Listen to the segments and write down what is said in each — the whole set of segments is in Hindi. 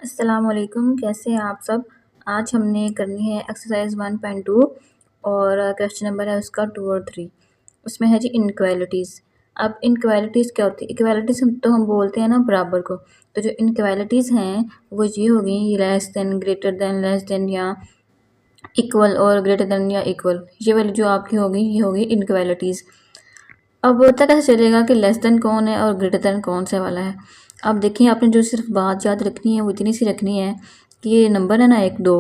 अस्सलाम वालेकुम, कैसे हैं आप सब। आज हमने करनी है एक्सरसाइज 1.2 और क्वेश्चन नंबर है उसका 2 और 3। उसमें है जी इनक्वालिटीज़। अब इनक्वालिटीज़ क्या होती है? इक्वालिटीज़ हम बोलते हैं ना बराबर को। तो जो इनक्वालिटीज़ हैं वो ये हो गई less than, greater than, less than या इक्वल और ग्रेटर देन या इक्वल। ये वाली जो आपकी होगी ये होगी इनक्वालिटीज़। अब पता कैसे चलेगा कि लेस देन कौन है और ग्रेटर देन कौन सा वाला है? अब देखिए, आपने जो सिर्फ बात याद रखनी है वो इतनी सी रखनी है कि ये नंबर है ना 1 2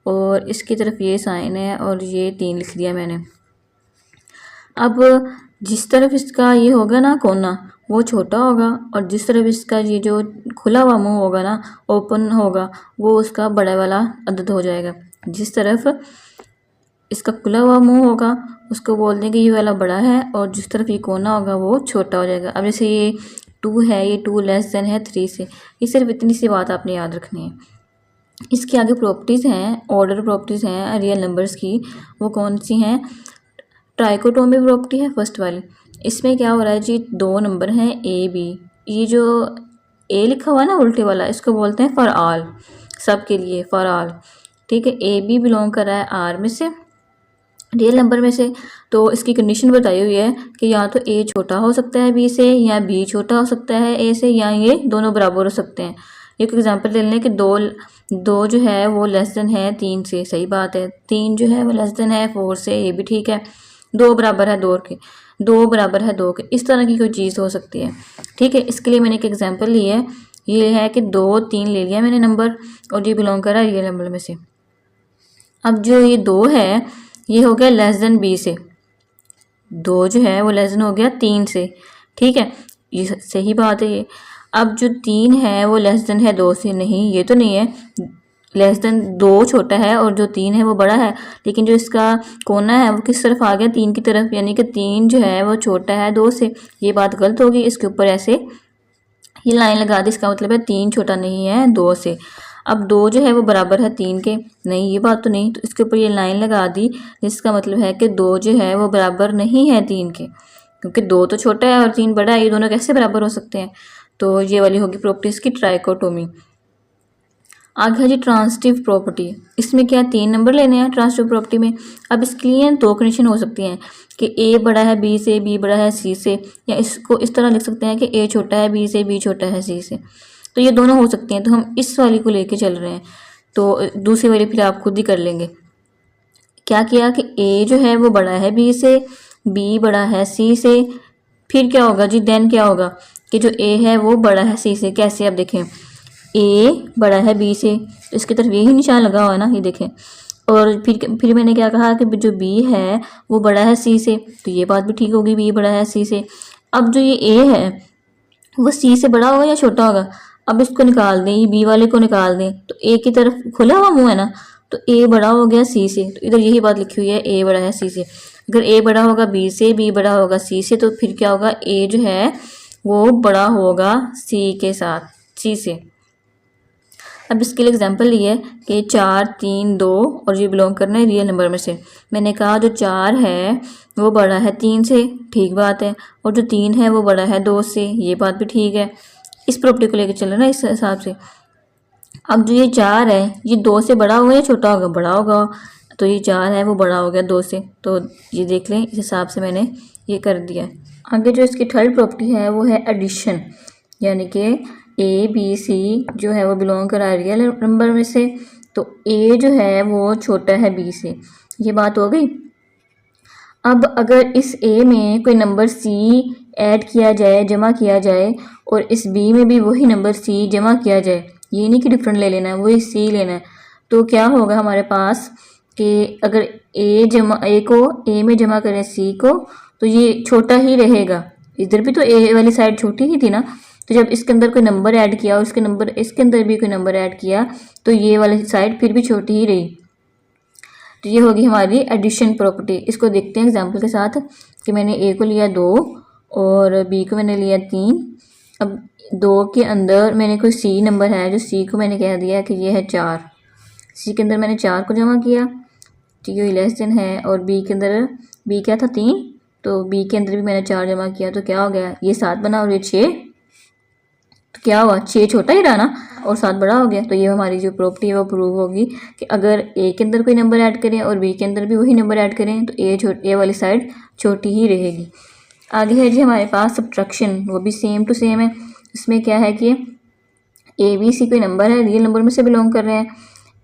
और इसकी तरफ ये साइन है और ये 3 लिख दिया मैंने। अब जिस तरफ इसका ये होगा ना कोना वो छोटा होगा और जिस तरफ इसका ये जो खुला हुआ मुंह होगा ना ओपन होगा वो उसका बड़ा वाला अदद हो जाएगा। जिस तरफ इसका खुला हुआ मुंह होगा उसको बोल देंगे ये वाला बड़ा है और जिस तरफ ये कोना होगा वो छोटा हो जाएगा। अब जैसे ये 2 है, ये 2 लेस देन है 3 से। ये सिर्फ इतनी सी बात आपने याद रखनी है। इसके आगे प्रॉपर्टीज़ हैं, ऑर्डर प्रॉपर्टीज़ हैं रियल नंबर्स की। वो कौन सी हैं? ट्राइकोटोमी प्रॉपर्टी है फर्स्ट वाली। इसमें क्या हो रहा है जी, 2 नंबर हैं ए बी। ये जो ए लिखा हुआ है ना उल्टे वाला, इसको बोलते हैं फॉर ऑल, सब के लिए, फॉर ऑल। ठीक है, ए बी बिलोंग कर रहा है आर में से, रियल नंबर में से। तो इसकी कंडीशन बताई हुई है कि या तो ए छोटा हो सकता है बी से या बी छोटा हो सकता है ए से, या ये दोनों बराबर हो सकते हैं। एक एग्जांपल ले लें कि दो जो है वो लेस देन है 3 से, सही बात है। 3 जो है वो लेस देन है 4 से, ये भी ठीक है। 2 बराबर है 2 के, 2 बराबर है 2 के, इस तरह की कोई चीज़ हो सकती है। ठीक है, इसके लिए मैंने एक एग्जाम्पल ली है। ये है कि 2 3 ले लिया मैंने नंबर और ये बिलोंग कर रहा है रियल नंबर में से। अब जो ये 2 है ये हो गया लेस देन बी से, 2 जो है वो लेस देन हो गया 3 से। ठीक है, ये सही बात है ये। अब जो 3 है वो लेस देन है 2 से, नहीं ये तो नहीं है। लेस देन 2 छोटा है और जो 3 है वो बड़ा है, लेकिन जो इसका कोना है वो किस तरफ आ गया? 3 की तरफ, यानी कि 3 जो है वो छोटा है 2 से। ये बात गलत होगी। इसके ऊपर ऐसे ये लाइन लगा दी, इसका मतलब है 3 छोटा नहीं है 2 से। अब 2 जो है वो बराबर है 3 के, नहीं ये बात तो नहीं। तो इसके ऊपर ये लाइन लगा दी जिसका मतलब है कि 2 जो है वो बराबर नहीं है 3 के, क्योंकि 2 तो छोटा है और 3 बड़ा है, ये दोनों कैसे बराबर हो सकते हैं? तो ये वाली होगी प्रॉपर्टीज़ की ट्राइकोटोमी। आगे है जी ट्रांसिटिव प्रॉपर्टी। इसमें क्या 3 नंबर लेने हैं ट्रांसिटिव प्रॉपर्टी में। अब इसके लिए 2 कंडीशन हो सकती हैं कि ए बड़ा है बी से, बी बड़ा है सी से, या इसको इस तरह लिख सकते हैं कि ए छोटा है बी से, बी छोटा है सी से। तो ये दोनों हो सकती हैं, तो हम इस वाली को लेके चल रहे हैं। तो दूसरी वाली फिर आप खुद ही कर लेंगे। क्या किया कि ए जो है वो बड़ा है बी से, बी बड़ा है सी से, फिर क्या होगा जी, देन क्या होगा कि जो ए है वो बड़ा है सी से। कैसे? अब देखें, ए बड़ा है बी से तो इसकी तरफ यही निशान लगा हुआ है ना, ये देखें। और फिर मैंने क्या कहा कि जो बी है वो बड़ा है सी से, तो ये बात भी ठीक होगी, बी बड़ा है सी से। अब जो ये ए है वो सी से बड़ा होगा या छोटा होगा? अब इसको निकाल दें, ये बी वाले को निकाल दें, तो ए की तरफ खुला हुआ मुंह है ना, तो ए बड़ा हो गया सी से। तो इधर यही बात लिखी हुई है, ए बड़ा है सी से। अगर ए बड़ा होगा बी से, बी बड़ा होगा सी से, तो फिर क्या होगा, ए जो है वो बड़ा होगा सी के साथ, सी से। अब इसके लिए एग्जांपल ये है कि 4 3 2 और ये बिलोंग करना है रियल नंबर में से। मैंने कहा जो 4 है वो बड़ा है 3 से, ठीक बात है, और जो 3 है वो बड़ा है 2 से, ये बात भी ठीक है। इस प्रॉपर्टी को लेकर चल रहा है ना इस हिसाब से। अब जो ये 4 है ये 2 से बड़ा होगा या छोटा होगा? बड़ा होगा। तो ये 4 है वो बड़ा हो गया 2 से, तो ये देख लें, इस हिसाब से मैंने ये कर दिया। आगे जो इसकी थर्ड प्रॉपर्टी है वो है एडिशन, यानी कि ए बी सी जो है वो बिलोंग कर रहा है रियल नंबर में से, तो ए जो है वो छोटा है बी से, ये बात हो गई। अब अगर इस ए में कोई नंबर सी ऐड किया जाए, जमा किया जाए, और इस बी में भी वही नंबर सी जमा किया जाए, ये नहीं कि डिफरेंट ले लेना है, वही सी लेना है, तो क्या होगा हमारे पास कि अगर ए को ए में जमा करें सी को, तो ये छोटा ही रहेगा। इधर भी तो ए वाली साइड छोटी ही थी ना, तो जब इसके अंदर कोई नंबर ऐड किया और इसके अंदर भी कोई नंबर ऐड किया, तो ये वाली साइड फिर भी छोटी ही रही। तो ये होगी हमारी एडिशन प्रॉपर्टी। इसको देखते हैं एग्जांपल के साथ कि मैंने ए को लिया 2 और बी को मैंने लिया 3। अब 2 के अंदर मैंने कोई सी नंबर है, जो सी को मैंने कह दिया कि ये है 4। सी के अंदर मैंने 4 को जमा किया, तो ये लेस देन है, और बी के अंदर बी क्या था 3, तो बी के अंदर भी मैंने 4 जमा किया, तो क्या हो गया, ये 7 बना और ये 6। तो क्या हुआ, 6 छोटा ही रहा ना और 7 बड़ा हो गया। तो ये हमारी जो प्रॉपर्टी है वो प्रूव होगी कि अगर ए के अंदर कोई नंबर ऐड करें और बी के अंदर भी वही नंबर ऐड करें तो ए वाली साइड छोटी ही रहेगी। आगे है जी हमारे पास सब्ट्रैक्शन, वो भी सेम टू सेम है। इसमें क्या है कि ए बी सी कोई नंबर है, रियल नंबर में से बिलोंग कर रहे हैं,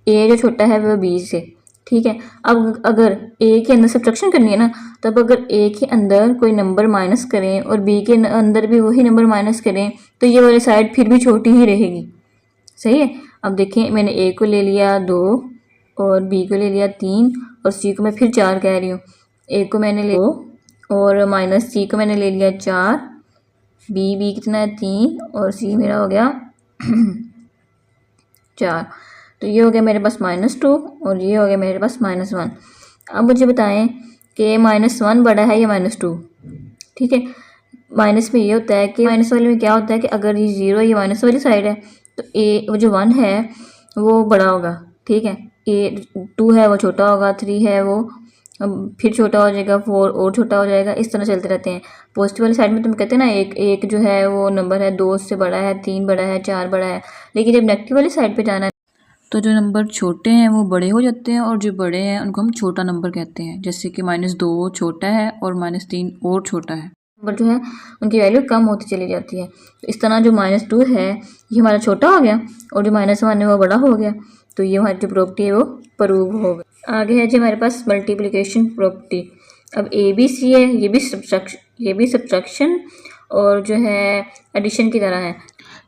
ए जो छोटा है वो बी से, ठीक है। अब अगर ए के अंदर सब्ट्रैक्शन करनी है ना, तब अगर ए के अंदर कोई नंबर माइनस करें और बी के अंदर भी वही नंबर माइनस करें तो ये वाली साइड फिर भी छोटी ही रहेगी, सही है। अब देखें, मैंने ए को ले लिया 2 और बी को ले लिया 3 और सी को मैं फिर 4 कह रही हूँ। ए को मैंने ले 2 और माइनस सी को मैंने ले लिया 4, बी कितना है 3 और सी मेरा हो गया 4। तो ये हो गया मेरे पास -2 और ये हो गया मेरे पास -1। अब मुझे बताएं कि -1 बड़ा है या -2, ठीक है। माइनस में ये होता है कि माइनस वाले में क्या होता है कि अगर ये 0 ये माइनस वाली साइड है तो ए वो जो 1 है वो बड़ा होगा, ठीक है। ए 2 है वो छोटा होगा, 3 है वो फिर छोटा हो जाएगा, 4 और छोटा हो जाएगा, इस तरह चलते रहते हैं। पॉजिटिव वाली साइड में तुम कहते हैं ना एक जो है वो नंबर है 2 से बड़ा है, 3 बड़ा है, 4 बड़ा है, लेकिन जब नेगेटिव वाली साइड पे जाना है तो जो नंबर छोटे हैं वो बड़े हो जाते हैं और जो बड़े हैं उनको हम छोटा नंबर कहते हैं। जैसे कि -2 छोटा है और -3 और छोटा है, नंबर जो है उनकी वैल्यू कम होती चली जाती है। तो इस तरह जो -2 है ये हमारा छोटा हो गया और जो -1 है वो बड़ा हो गया। तो ये हमारी जो प्रॉपर्टी है वो प्रूव हो गई। आगे है जी हमारे पास मल्टीप्लिकेशन प्रॉपर्टी। अब ए बी सी है, ये भी सब्ट्रैक्शन और जो है एडिशन की तरह है।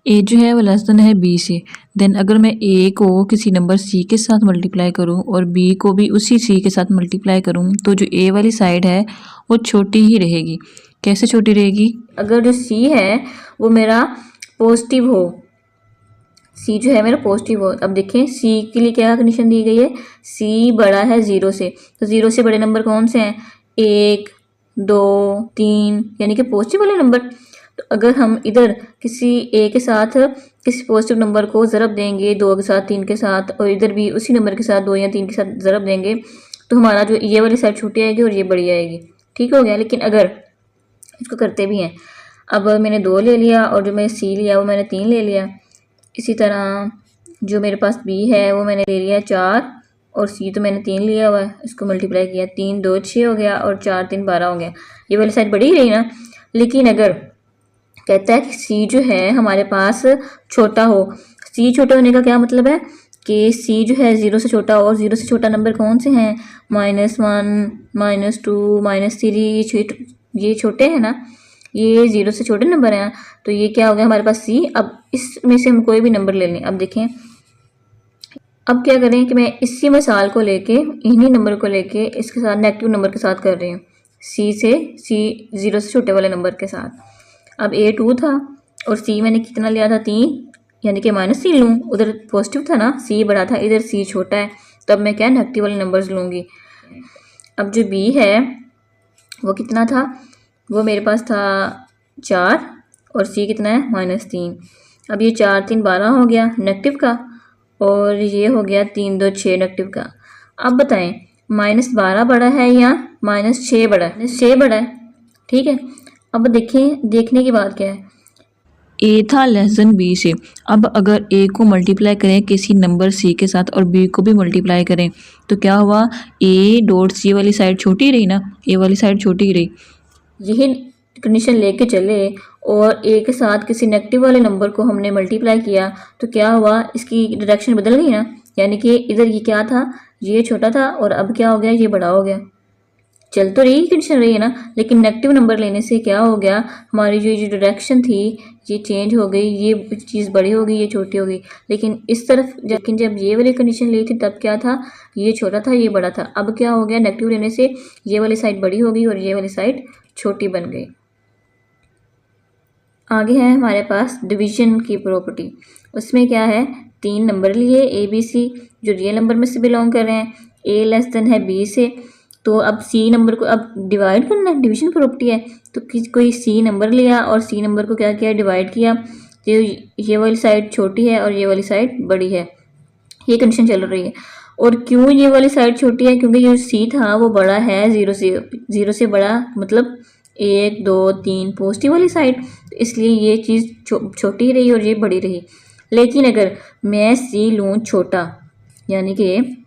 ए जो है वो लेस देन है बी से, देन अगर मैं ए को किसी नंबर सी के साथ मल्टीप्लाई करूं और बी को भी उसी सी के साथ मल्टीप्लाई करूं तो जो ए वाली साइड है वो छोटी ही रहेगी। कैसे छोटी रहेगी? अगर जो सी है वो मेरा पॉजिटिव हो, सी जो है मेरा पॉजिटिव हो। अब देखें सी के लिए क्या कंडीशन दी गई है, सी बड़ा है 0 से, तो 0 से बड़े नंबर कौन से हैं, 1 2 3, यानी कि पॉजिटिव वाले नंबर। तो अगर हम इधर किसी ए के साथ किसी पॉजिटिव नंबर को ज़रब देंगे 2 के साथ 3 के साथ और इधर भी उसी नंबर के साथ 2 या 3 के साथ ज़रब देंगे तो हमारा जो ये वाली साइड छोटी आएगी और ये बड़ी आएगी, ठीक हो गया। लेकिन अगर इसको करते भी हैं, अब मैंने 2 ले लिया और जो मैंने सी लिया वो मैंने 3 ले लिया। इसी तरह जो मेरे पास बी है वो मैंने ले लिया 4 और सी तो मैंने 3 लिया हुआ है, इसको मल्टीप्लाई किया, 3 2 6 हो गया और 4 3 12 हो गया। ये वाली साइड बड़ी ही रही ना। लेकिन अगर कहता है कि सी जो है हमारे पास छोटा हो, सी छोटा होने का क्या मतलब है कि सी जो है 0 से छोटा हो और 0 से छोटा नंबर कौन से हैं, -1 -2 -3, ये छोटे हैं ना, ये 0 से छोटे नंबर हैं। तो ये क्या हो गया हमारे पास सी। अब इसमें से हम कोई भी नंबर ले लें। अब देखें, अब क्या करें कि मैं इसी मिसाल को लेके इन्हीं नंबर को लेके इसके साथ नेगेटिव नंबर के साथ कर रही हूँ, सी 0 से छोटे वाले नंबर के साथ। अब ए 2 था और सी मैंने कितना लिया था 3, यानी कि -3 लूँ, उधर पॉजिटिव था ना, सी बड़ा था, इधर सी छोटा है, तब मैं क्या नेगेटिव वाले नंबर्स लूँगी। अब जो बी है वो कितना था, वो मेरे पास था 4 और सी कितना है -3। अब ये 4 3 12 हो गया नेगेटिव का और ये हो गया 3 2 6 नेगेटिव का। अब बताएं -12 बड़ा है या -6 बड़ा है? -6 बड़ा है, ठीक है। अब देखें, देखने की बात क्या है, ए था लेस देन बी से। अब अगर ए को मल्टीप्लाई करें किसी नंबर सी के साथ और बी को भी मल्टीप्लाई करें तो क्या हुआ, ए डॉट सी वाली साइड छोटी रही ना, ए वाली साइड छोटी रही। यही कंडीशन लेके चले और ए के साथ किसी नेगेटिव वाले नंबर को हमने मल्टीप्लाई किया तो क्या हुआ, इसकी डायरेक्शन बदल गई ना, यानी कि इधर ये क्या था, ये छोटा था और अब क्या हो गया, ये बड़ा हो गया। चल तो रही कंडीशन रही है ना, लेकिन नेगेटिव नंबर लेने से क्या हो गया, हमारी जो डायरेक्शन थी ये चेंज हो गई, ये चीज़ बड़ी हो गई, ये छोटी हो गई। लेकिन इस तरफ लेकिन जब ये वाली कंडीशन ली थी तब क्या था, ये छोटा था ये बड़ा था। अब क्या हो गया, नेगेटिव लेने से ये वाली साइड बड़ी हो गई और ये वाली साइड छोटी बन गई। आगे है हमारे पास डिवीजन की प्रॉपर्टी। उसमें क्या है, 3 नंबर लिए ए बी सी जो रियल नंबर में से बिलोंग कर रहे हैं, ए लेस देन है बी से, तो अब सी नंबर को अब डिवाइड करना है, डिवीजन प्रॉपर्टी है। तो कोई सी नंबर लिया और सी नंबर को क्या किया, डिवाइड किया, तो ये वाली साइड छोटी है और ये वाली साइड बड़ी है, ये कंडीशन चल रही है। और क्यों ये वाली साइड छोटी है, क्योंकि जो सी था वो बड़ा है 0 से बड़ा, मतलब 1 2 3 पॉजिटिव वाली साइड, तो इसलिए ये चीज़ छोटी रही और ये बड़ी रही। लेकिन अगर मैं सी लूँ छोटा, यानी कि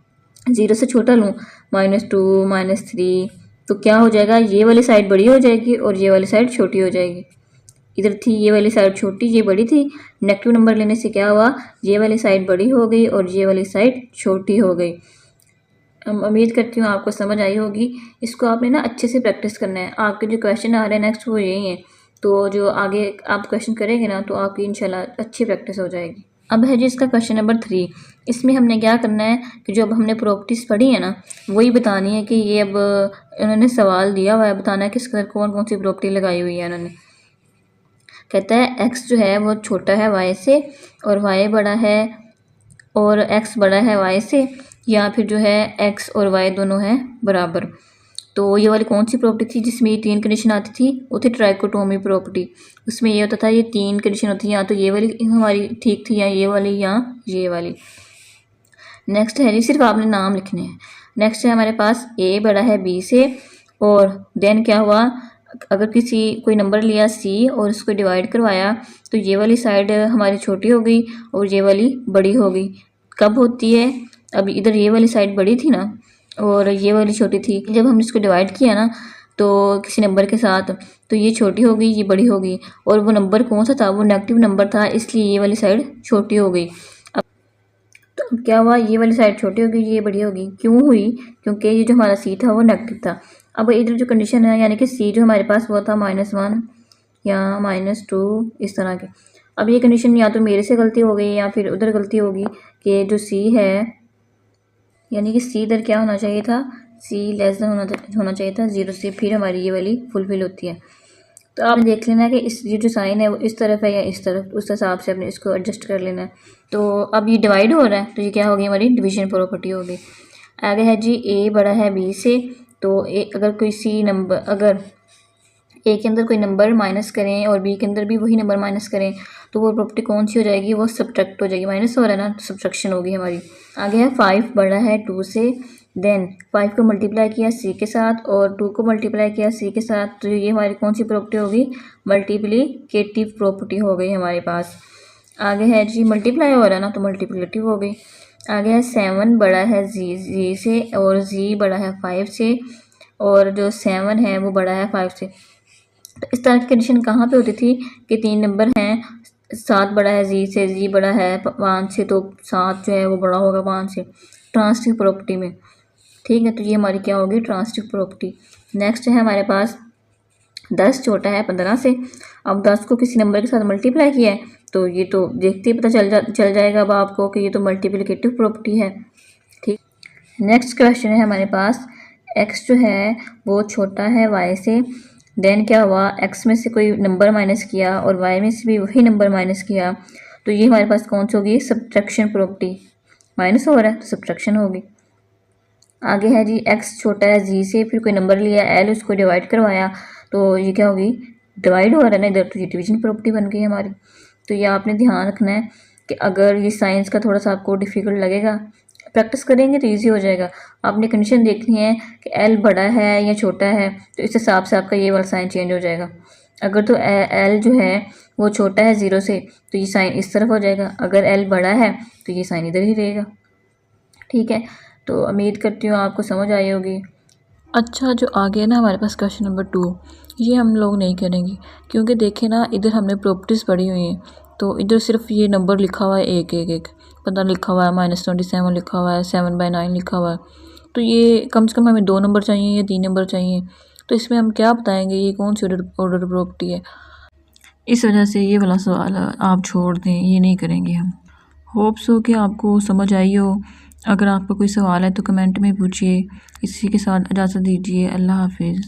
0 से छोटा लूँ, -2 -3, तो क्या हो जाएगा, ये वाली साइड बड़ी हो जाएगी और ये वाली साइड छोटी हो जाएगी। इधर थी ये वाली साइड छोटी, ये बड़ी थी, नेगेटिव नंबर लेने से क्या हुआ, ये वाली साइड बड़ी हो गई और ये वाली साइड छोटी हो गई। उम्मीद करती हूँ आपको समझ आई होगी। इसको आपने ना अच्छे से प्रैक्टिस करना है। आपके जो क्वेश्चन आ रहे हैं नेक्स्ट वो यही हैं, तो जो आगे आप क्वेश्चन करेंगे ना तो आपकी इंशाल्लाह अच्छी प्रैक्टिस हो जाएगी। अब है जी इसका क्वेश्चन नंबर 3। इसमें हमने क्या करना है कि जो अब हमने प्रॉपर्टीज़ पढ़ी है ना वही बतानी है कि ये अब इन्होंने सवाल दिया हुआ है, बताना है किस कौन कौन सी प्रॉपर्टी लगाई हुई है इन्होंने। कहता है एक्स जो है वो छोटा है वाई से और वाई बड़ा है और एक्स बड़ा है वाई से, या फिर जो है एक्स और वाई दोनों हैं बराबर। तो ये वाली कौन सी प्रॉपर्टी थी जिसमें ये 3 कंडीशन आती थी, वो थी ट्राइकोटोमी प्रॉपर्टी। उसमें ये होता था ये 3 कंडीशन होती थी, या तो ये वाली हमारी ठीक थी या ये वाली या ये वाली। नेक्स्ट है जी सिर्फ आपने नाम लिखने हैं। नेक्स्ट है हमारे पास ए बड़ा है बी से, और देन क्या हुआ, अगर किसी कोई नंबर लिया सी और उसको डिवाइड करवाया तो ये वाली साइड हमारी छोटी हो गई और ये वाली बड़ी हो गई। कब होती है, अब इधर ये वाली साइड बड़ी थी ना और ये वाली छोटी थी, जब हमने इसको डिवाइड किया ना तो किसी नंबर के साथ, तो ये छोटी हो गई ये बड़ी हो गई, और वो नंबर कौन सा था, वो नेगेटिव नंबर था, इसलिए ये वाली साइड छोटी हो गई। अब क्या हुआ, ये वाली साइड छोटी हो गई ये बड़ी हो गई। क्यों हुई, क्योंकि ये जो हमारा सी था वो नेगेटिव था। अब इधर जो कंडीशन है यानी कि सी जो हमारे पास वो था -1 या -2 इस तरह के। अब ये कंडीशन या तो मेरे से गलती हो गई या फिर उधर गलती होगी कि जो सी है, यानी कि सी इधर क्या होना चाहिए था, सी लेस देन होना चाहिए था 0 से, फिर हमारी ये वाली फुलफिल होती है। तो आपने देख लेना है कि इस ये जो साइन है वो इस तरफ है या इस तरफ, उस हिसाब से आपने इसको एडजस्ट कर लेना है। तो अब ये डिवाइड हो रहा है तो ये क्या होगी, हमारी डिवीजन प्रॉपर्टी होगी। आगे है जी ए बड़ा है बी से, तो अगर कोई सी नंबर, अगर ए के अंदर कोई नंबर माइनस करें और बी के अंदर भी वही नंबर माइनस करें तो वो प्रॉपर्टी कौन सी हो जाएगी, वो सब्ट्रैक्ट हो जाएगी। माइनस हो रहा है ना, सब्ट्रैक्शन होगी हमारी। आगे है 5 बड़ा है 2 से, देन 5 को मल्टीप्लाई किया सी के साथ और 2 को मल्टीप्लाई किया सी के साथ, तो ये हमारी कौन सी प्रॉपर्टी होगी, मल्टीप्लिकेटिव प्रॉपर्टी हो गई हमारे पास। आगे है जी मल्टीप्लाई हो रहा है ना तो मल्टीप्लिकेटिव हो गई। आगे है 7 बड़ा है जी से और जी बड़ा है 5 से, और जो 7 है वो बड़ा है 5 से। तो इस तरह की कंडीशन कहाँ पे होती थी कि 3 नंबर हैं, 7 बड़ा है जी से, जी बड़ा है 5 से, तो 7 जो है वो बड़ा होगा 5 से, ट्रांसिटिव प्रॉपर्टी में। ठीक है, तो ये हमारी क्या होगी, ट्रांसिटिव प्रॉपर्टी। नेक्स्ट है हमारे पास 10 छोटा है 15 से। अब 10 को किसी नंबर के साथ मल्टीप्लाई किया है तो ये तो देखते ही पता चल जाएगा अब आपको कि ये तो मल्टीप्लिकेटिव प्रॉपर्टी है। ठीक, नेक्स्ट क्वेश्चन है हमारे पास, एक्स जो है वो छोटा है वाई से, देन क्या हुआ, एक्स में से कोई नंबर माइनस किया और वाई में से भी वही नंबर माइनस किया, तो ये हमारे पास कौन सी होगी, सब्ट्रैक्शन प्रॉपर्टी। माइनस हो रहा है तो सब्ट्रैक्शन होगी। आगे है जी एक्स छोटा है जी से, फिर कोई नंबर लिया एल, उसको डिवाइड करवाया तो ये क्या होगी, डिवाइड हो रहा है ना इधर, तो ये डिवीजन प्रॉपर्टी बन गई हमारी। तो ये आपने ध्यान रखना है कि अगर ये साइंस का थोड़ा सा आपको डिफ़िकल्ट लगेगा, प्रैक्टिस करेंगे तो ईजी हो जाएगा। आपने कंडीशन देखनी है कि एल बड़ा है या छोटा है, तो इस हिसाब से आपका ये वाला साइन चेंज हो जाएगा। अगर तो एल जो है वो छोटा है 0 से तो ये साइन इस तरफ हो जाएगा, अगर एल बड़ा है तो ये साइन इधर ही रहेगा। ठीक है, तो उम्मीद करती हूँ आपको समझ आई होगी। अच्छा, जो आगे है ना हमारे पास क्वेश्चन नंबर 2, ये हम लोग नहीं करेंगे क्योंकि देखें ना इधर हमने प्रॉपर्टीज़ पढ़ी हुई हैं, तो इधर सिर्फ ये नंबर लिखा हुआ है एक एक एक, पता लिखा हुआ है -27 लिखा हुआ है, 7/9 लिखा हुआ है, तो ये कम से कम हमें 2 नंबर चाहिए या 3 नंबर चाहिए, तो इसमें हम क्या बताएंगे ये कौन सी ऑर्डर प्रॉपर्टी है। इस वजह से ये वाला सवाल आप छोड़ दें, ये नहीं करेंगे हम। होप्स हो कि आपको समझ आई हो। अगर आपका कोई सवाल है तो कमेंट में पूछिए। इसी के साथ इजाज़त दीजिए, अल्लाह हाफिज़।